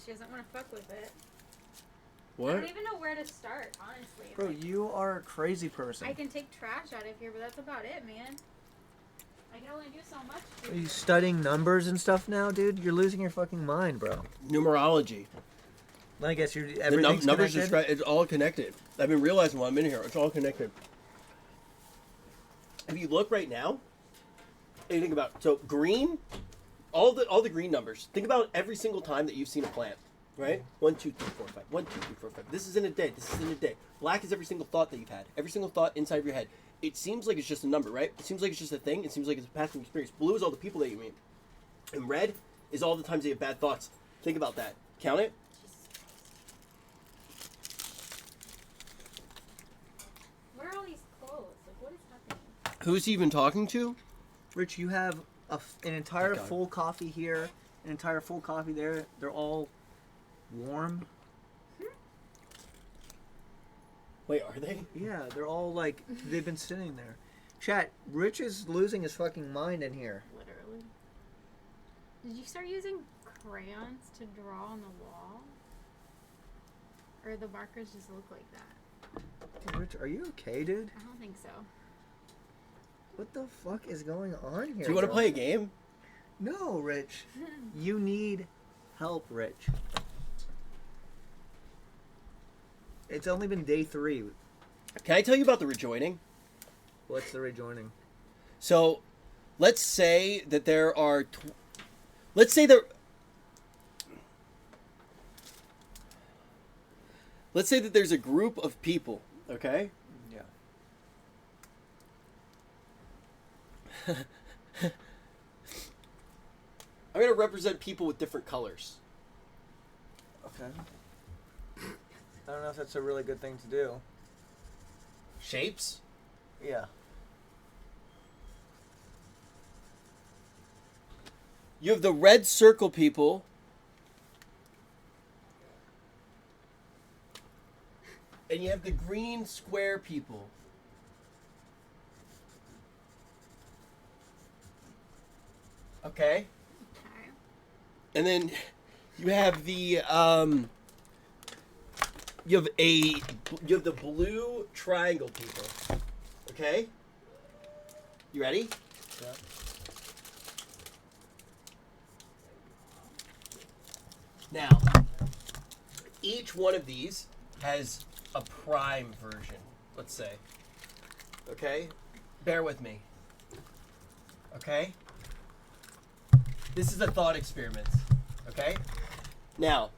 She doesn't want to fuck with it. What? I don't even know where to start, honestly. Bro, you are a crazy person. I can take trash out of here, but that's about it, man. I can only do so much. Are you studying numbers and stuff now, dude? You're losing your fucking mind, bro. Numerology. I guess you're The everything's numbers connected. describe. It's all connected. I've been realizing while I'm in here, it's all connected. If you look right now, and you think about green, all the green numbers. Think about every single time that you've seen a plant, right? 1, 2, 3, 4, 5. 1, 2, 3, 4, 5. This is in a day. This is in a day. Black is every single thought that you've had. Every single thought inside of your head. It seems like it's just a number, right? It seems like it's just a thing. It seems like it's a passing experience. Blue is all the people that you meet. And red is all the times that you have bad thoughts. Think about that. Count it. Where are all these clothes? Like, what is happening? Who's he even talking to? Rich, you have an entire Okay. full coffee here, an entire full coffee there. They're all warm. Wait, are they? Yeah, they're all like, they've been sitting there. Chat, Rich is losing his fucking mind in here. Literally. Did you start using crayons to draw on the wall? Or the markers just look like that? Dude, Rich, are you okay, dude? I don't think so. What the fuck is going on here? Do you want to bro? play a game? No, Rich. You need help, Rich. It's only been day 3. Can I tell you about the rejoining? What's the rejoining? So, let's say that there are... let's say that there's a group of people, okay? Yeah. I'm going to represent people with different colors. Okay. I don't know if that's a really good thing to do. Shapes? Yeah. You have the red circle people. And you have the green square people. Okay? Okay. And then you have the you have the blue triangle people. Okay? You ready? Yeah. Now, each one of these has a prime version, let's say. Okay? Bear with me. Okay? This is a thought experiment. Okay? Now,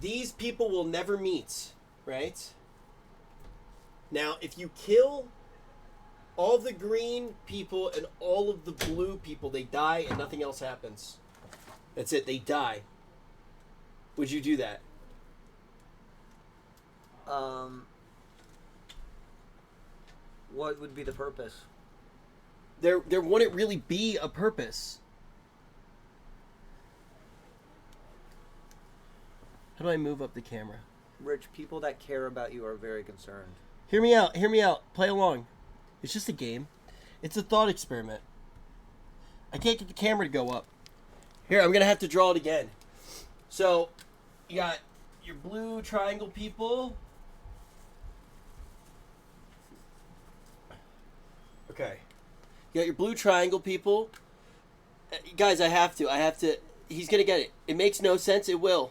these people will never meet, right? Now, if you kill all the green people and all of the blue people, they die and nothing else happens. That's it, they die. Would you do that? What would be the purpose? There wouldn't really be a purpose. How do I move up the camera? Rich, people that care about you are very concerned. Hear me out. Hear me out. Play along. It's just a game. It's a thought experiment. I can't get the camera to go up. Here, I'm going to have to draw it again. So, you got your blue triangle people. Okay. You got your blue triangle people. Guys, I have to. He's going to get it. It makes no sense. It will.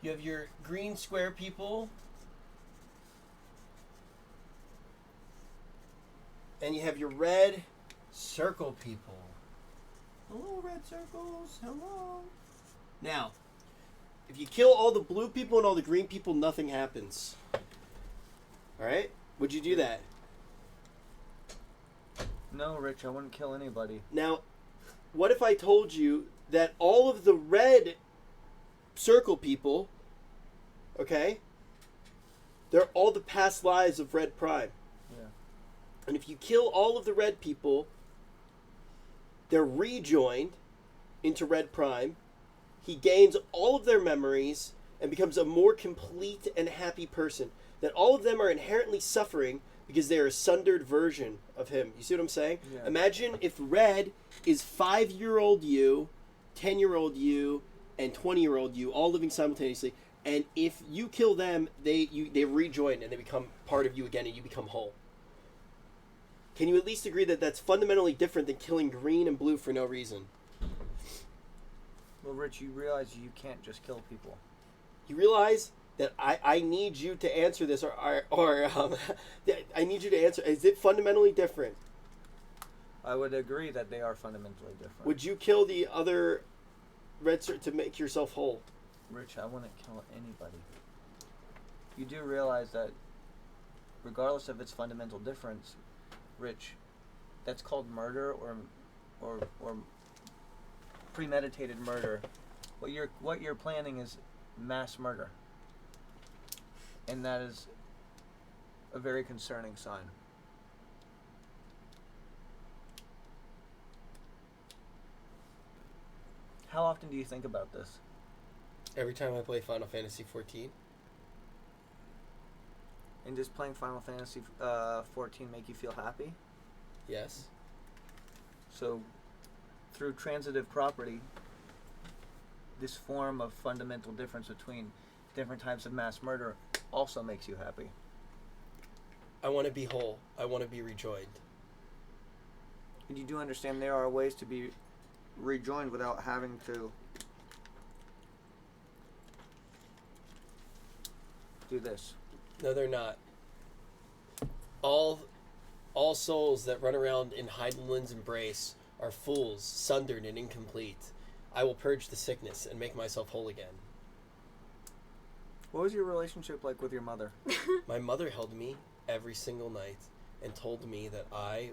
You have your green square people. And you have your red circle people. Hello, red circles. Hello. Now, if you kill all the blue people and all the green people, nothing happens. Alright? Would you do that? No, Rich, I wouldn't kill anybody. Now, what if I told you that all of the red circle people, okay, they're all the past lives of Red Prime. Yeah. And if you kill all of the red people, they're rejoined into Red Prime. He gains all of their memories and becomes a more complete and happy person. That all of them are inherently suffering because they're a sundered version of him. You see what I'm saying? Yeah. Imagine if Red is 5-year-old you 10-year-old you and 20-year-old you all living simultaneously, and if you kill them, they rejoin and they become part of you again, and you become whole. Can you at least agree that that's fundamentally different than killing green and blue for no reason? Well, Rich, you realize you can't just kill people. You realize that I need you to answer this, or I need you to answer. Is it fundamentally different? I would agree that they are fundamentally different. Would you kill the other red to make yourself whole? Rich, I wouldn't kill anybody. You do realize that regardless of its fundamental difference, Rich, that's called murder or premeditated murder. What you're planning is mass murder. And that is a very concerning sign. How often do you think about this? Every time I play Final Fantasy 14. And does playing Final Fantasy 14 make you feel happy? Yes. So, through transitive property, this form of fundamental difference between different types of mass murder also makes you happy. I want to be whole. I want to be rejoined. And you do understand there are ways to be rejoined without having to do this. No, they're not. All souls that run around in Heidelin's embrace are fools, sundered and incomplete. I will purge the sickness and make myself whole again. What was your relationship like with your mother? My mother held me every single night and told me that I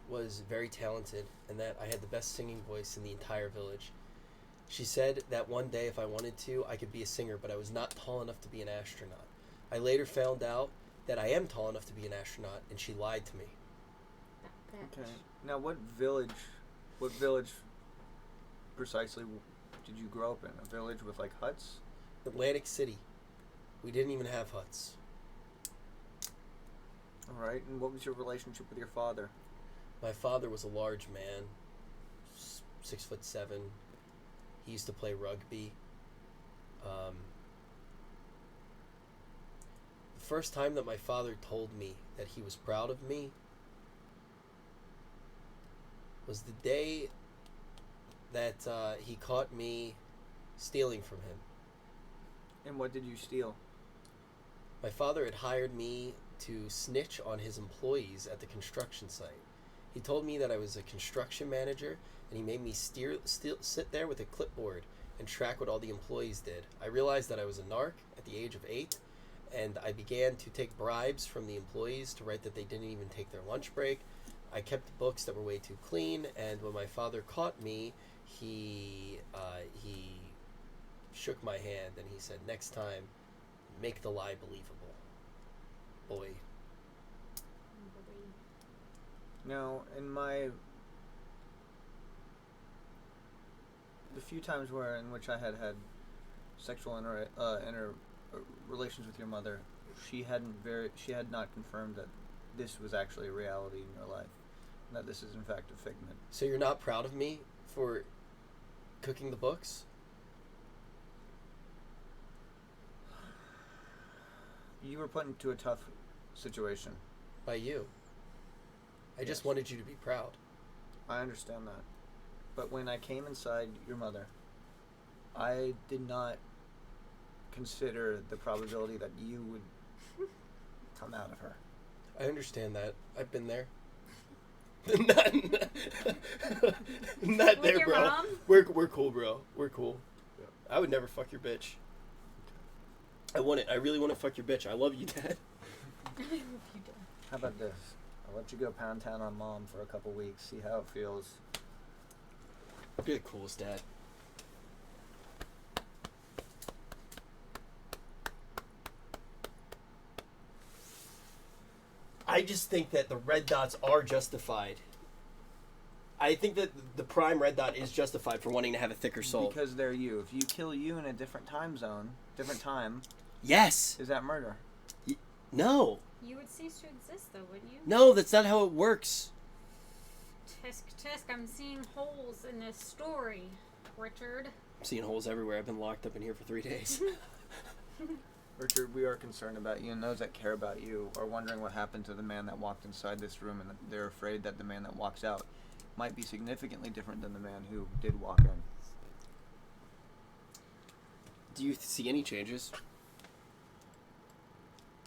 was very talented and that I had the best singing voice in the entire village. She said that one day if I wanted to, I could be a singer, but I was not tall enough to be an astronaut. I later found out that I am tall enough to be an astronaut, and she lied to me. Okay. Now, what village precisely did you grow up in? A village with like huts? Atlantic City. We didn't even have huts. All right. And what was your relationship with your father? My father was a large man, 6'7". He used to play rugby. The first time that my father told me that he was proud of me was the day that he caught me stealing from him. And what did you steal? My father had hired me to snitch on his employees at the construction site. He told me that I was a construction manager, and he made me sit there with a clipboard and track what all the employees did. I realized that I was a narc at the age of 8, and I began to take bribes from the employees to write that they didn't even take their lunch break. I kept books that were way too clean, and when my father caught me, he shook my hand and he said, "Next time, make the lie believable, boy." No, in the few times in which I had sexual relations with your mother, she had not confirmed that this was actually a reality in your life, and that this is in fact a figment. So you're not proud of me for cooking the books? You were put into a tough situation. By you. I just wanted you to be proud. I understand that. But when I came inside your mother, I did not consider the probability that you would come out of her. I understand that. I've been there. Not there, your bro. mom? We're cool, bro. We're cool. Yeah. I would never fuck your bitch. I want it. I really want to fuck your bitch. I love you, Dad. How about this? I'll let you go pound town on Mom for a couple weeks, see how it feels. You're the coolest, Dad. I just think that the red dots are justified. I think that the prime red dot is justified for wanting to have a thicker soul. Because they're you. If you kill you in a different time zone, different time, Yes. is that murder? No. You would cease to exist, though, wouldn't you? No, that's not how it works. Tisk, tisk, I'm seeing holes in this story. Richard. I'm seeing holes everywhere. I've been locked up in here for 3 days. Richard, we are concerned about you, and those that care about you are wondering what happened to the man that walked inside this room, and they're afraid that the man that walks out might be significantly different than the man who did walk in. Do you see any changes?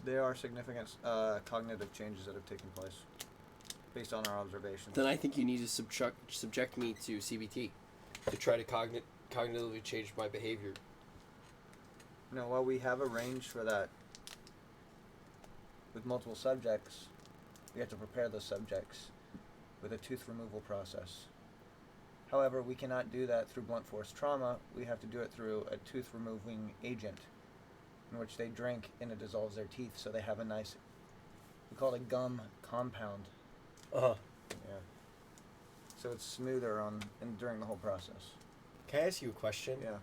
There are significant cognitive changes that have taken place based on our observations. Then I think you need to subject me to CBT to try to cognitively change my behavior. No, while we have arranged for that with multiple subjects, we have to prepare those subjects with a tooth removal process. However, we cannot do that through blunt force trauma. We have to do it through a tooth removing agent in which they drink and it dissolves their teeth, so they have a nice, we call it a gum compound. Uh-huh. Yeah. So it's smoother during the whole process. Can I ask you a question? Yeah.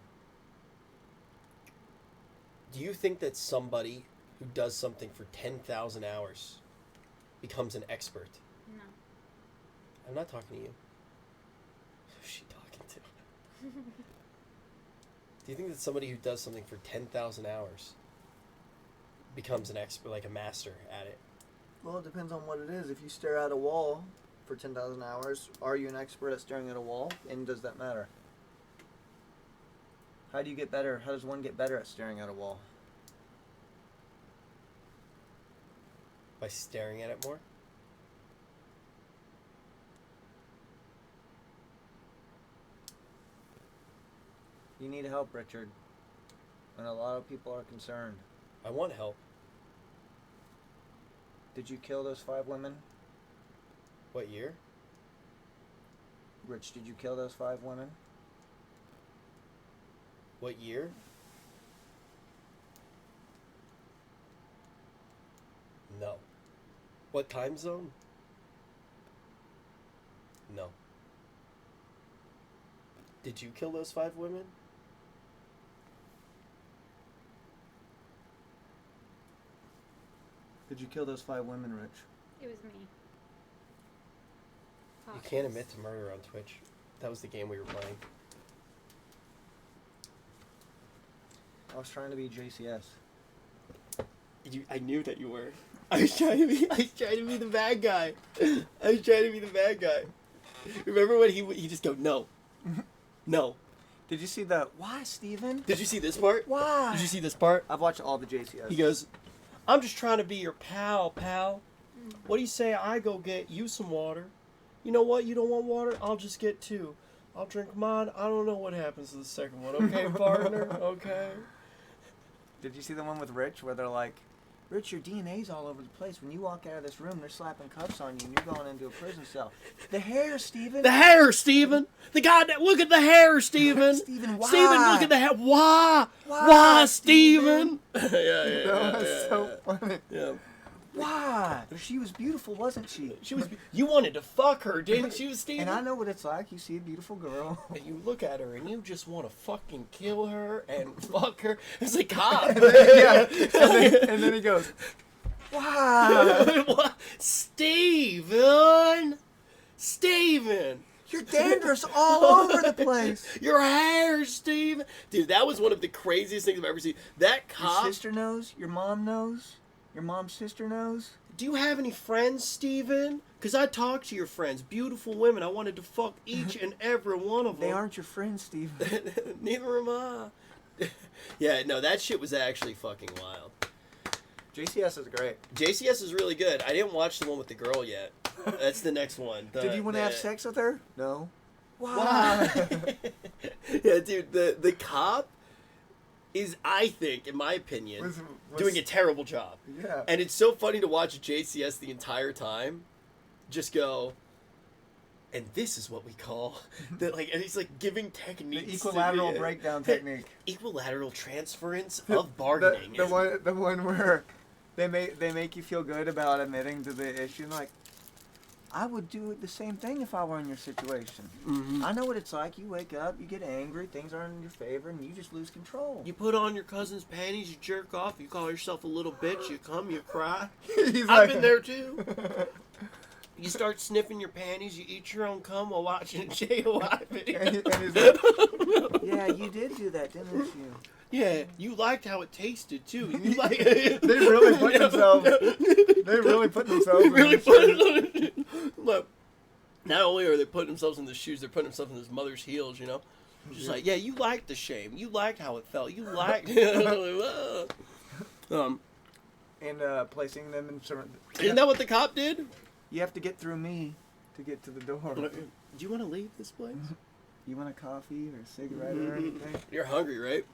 Do you think that somebody who does something for 10,000 hours becomes an expert? No. I'm not talking to you. Who's she talking to? Do you think that somebody who does something for 10,000 hours becomes an expert, like a master at it? Well, it depends on what it is. If you stare at a wall for 10,000 hours, are you an expert at staring at a wall? And does that matter? How do you get better? How does one get better at staring at a wall? By staring at it more? You need help, Richard. And a lot of people are concerned. I want help. Did you kill those 5 women? What year? Rich, did you kill those 5 women? What year? No. What time zone? No. Did you kill those 5 women? Did you kill those 5 women, Rich? It was me. You can't admit to murder on Twitch. That was the game we were playing. I was trying to be JCS. I knew that you were. I was trying to be the bad guy. Remember when he just go, no. No. Did you see the, why, Steven? Did you see this part? Why? Did you see this part? I've watched all the JCS. He goes, I'm just trying to be your pal. What do you say I go get you some water? You know what? You don't want water? I'll just get 2. I'll drink mine. I don't know what happens to the second one. Okay, partner? Okay. Did you see the one with Rich where they're like, Rich, your DNA's all over the place. When you walk out of this room, they're slapping cuffs on you and you're going into a prison cell. The hair, Steven. The hair, Steven. The goddamn, look at the hair, Steven. Steven, why? Steven, look at the hair. Why? Why, Steven? yeah. That was so funny. Yeah. Why? She was beautiful, wasn't she? She was. You wanted to fuck her, didn't you, Steven? And I know what it's like. You see a beautiful girl. And you look at her and you just want to fucking kill her and fuck her. It's like, cop. And then he goes, why? What? Steven! Your dandruff's all over the place. Your hair, Steven! Dude, that was one of the craziest things I've ever seen. That cop... Your sister knows? Your mom knows? Your mom's sister knows? Do you have any friends, Steven? Because I talked to your friends. Beautiful women. I wanted to fuck each and every one of them. They aren't your friends, Steven. Neither am I. Yeah, no, that shit was actually fucking wild. JCS is great. JCS is really good. I didn't watch the one with the girl yet. That's the next one. Did you want to have sex with her? No. Why? Yeah, dude, the cop is, I think, in my opinion, Was doing a terrible job. Yeah. And it's so funny to watch JCS the entire time just go, and this is what we call that, like, and he's like giving techniques. The equilateral breakdown technique. Equilateral transference of bargaining. The one where they make you feel good about admitting to the issue. And like, I would do the same thing if I were in your situation. Mm-hmm. I know what it's like. You wake up, you get angry, things aren't in your favor, and you just lose control. You put on your cousin's panties, you jerk off, you call yourself a little bitch, you come, you cry. I've been there too. You start sniffing your panties, you eat your own cum while watching a JOI video. And he's like, you did do that, didn't you? Yeah, you liked how it tasted too. You like They really put themselves. They really put themselves. in really their put shoes. Look, not only are they putting themselves in the shoes, they're putting themselves in his mother's heels. You know, just like, yeah, you liked the shame. You liked how it felt. You liked. And placing them in certain. Isn't that what the cop did? You have to get through me to get to the door. Do you want to leave this place? You want a coffee or a cigarette or anything? You're hungry, right?